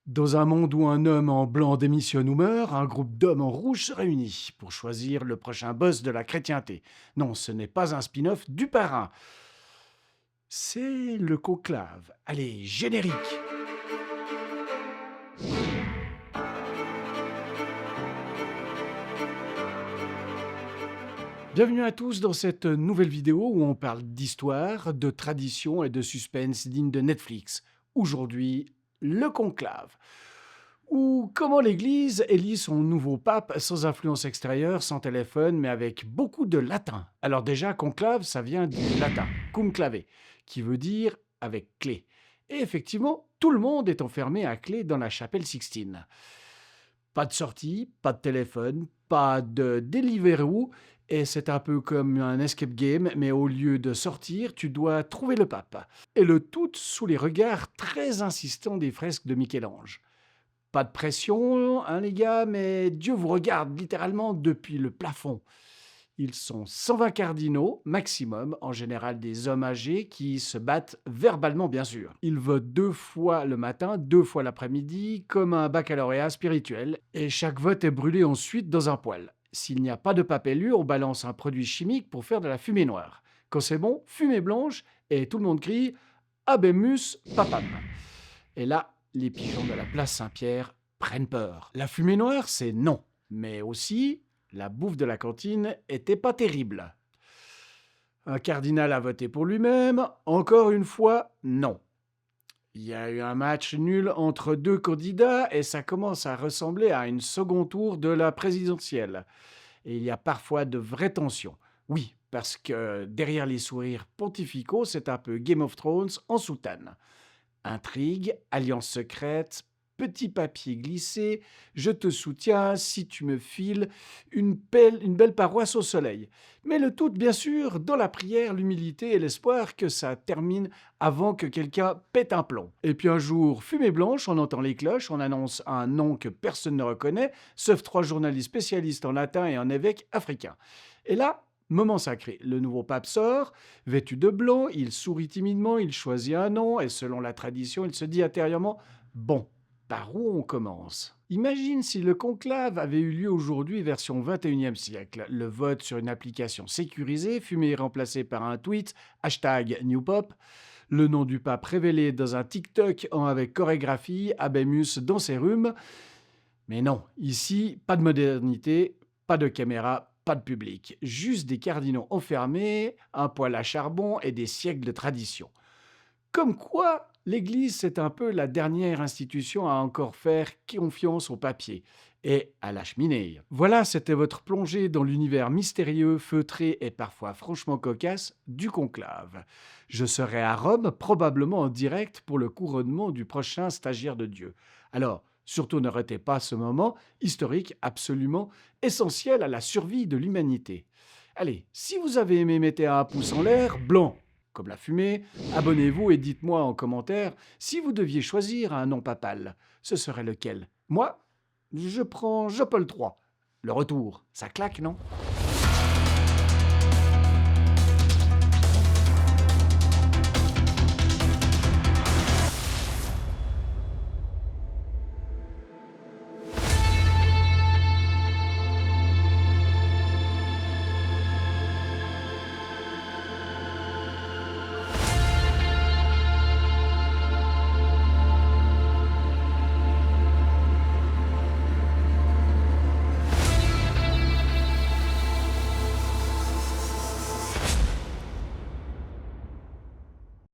Dans un monde où un homme en blanc démissionne ou meurt, un groupe d'hommes en rouge se réunit pour choisir le prochain boss de la chrétienté. Non, ce n'est pas un spin-off du parrain. C'est le conclave. Allez, générique. Bienvenue à tous dans cette nouvelle vidéo où on parle d'histoire, de tradition et de suspense digne de Netflix. Aujourd'hui, le conclave. Ou comment l'Église élit son nouveau pape sans influence extérieure, sans téléphone, mais avec beaucoup de latin. Alors déjà, conclave, ça vient du latin, cum clave, qui veut dire avec clé. Et effectivement, tout le monde est enfermé à clé dans la chapelle Sixtine. Pas de sortie, pas de téléphone, pas de Deliveroo, et c'est un peu comme un escape game, mais au lieu de sortir, tu dois trouver le pape. Et le tout sous les regards très insistants des fresques de Michel-Ange. Pas de pression, hein les gars, mais Dieu vous regarde littéralement depuis le plafond. Ils sont 120 cardinaux, maximum, en général des hommes âgés qui se battent verbalement bien sûr. Ils votent 2 fois le matin, 2 fois l'après-midi, comme un baccalauréat spirituel, et chaque vote est brûlé ensuite dans un poêle. S'il n'y a pas de pape élu, on balance un produit chimique pour faire de la fumée noire. Quand c'est bon, fumée blanche, et tout le monde crie « Habemus Papam ». Et là, les pigeons de la place Saint-Pierre prennent peur. La fumée noire, c'est non. Mais aussi, la bouffe de la cantine était pas terrible. Un cardinal a voté pour lui-même, encore une fois, non. Il y a eu un match nul entre deux candidats et ça commence à ressembler à une second tour de la présidentielle. Et il y a parfois de vraies tensions. Oui, parce que derrière les sourires pontificaux, c'est un peu Game of Thrones en soutane. Intrigue, alliance secrète, petit papier glissé, je te soutiens si tu me files une belle paroisse au soleil. Mais le tout, bien sûr, dans la prière, l'humilité et l'espoir que ça termine avant que quelqu'un pète un plomb. Et puis un jour, fumée blanche, on entend les cloches, on annonce un nom que personne ne reconnaît, sauf 3 journalistes spécialistes en latin et en évêque africain. Et là, moment sacré, le nouveau pape sort, vêtu de blanc, il sourit timidement, il choisit un nom, et selon la tradition, il se dit intérieurement « Bon, par où on commence ?» Imagine si le conclave avait eu lieu aujourd'hui, version 21e siècle. Le vote sur une application sécurisée, fumée remplacée par un tweet, #NewPop, le nom du pape révélé dans un TikTok avec chorégraphie, Habemus dans ses rhumes. Mais non, ici, pas de modernité, pas de caméra, pas de public. Juste des cardinaux enfermés, un poêle à charbon et des siècles de tradition. Comme quoi, l'Église, c'est un peu la dernière institution à encore faire confiance au papier et à la cheminée. Voilà, c'était votre plongée dans l'univers mystérieux, feutré et parfois franchement cocasse du conclave. Je serai à Rome, probablement en direct pour le couronnement du prochain stagiaire de Dieu. Alors, surtout ne ratez pas ce moment historique absolument essentiel à la survie de l'humanité. Allez, si vous avez aimé, mettez un pouce en l'air, blanc comme la fumée, abonnez-vous et dites-moi en commentaire si vous deviez choisir un nom papal. Ce serait lequel? Moi, je prends Jean-Paul III. Le retour, ça claque, non?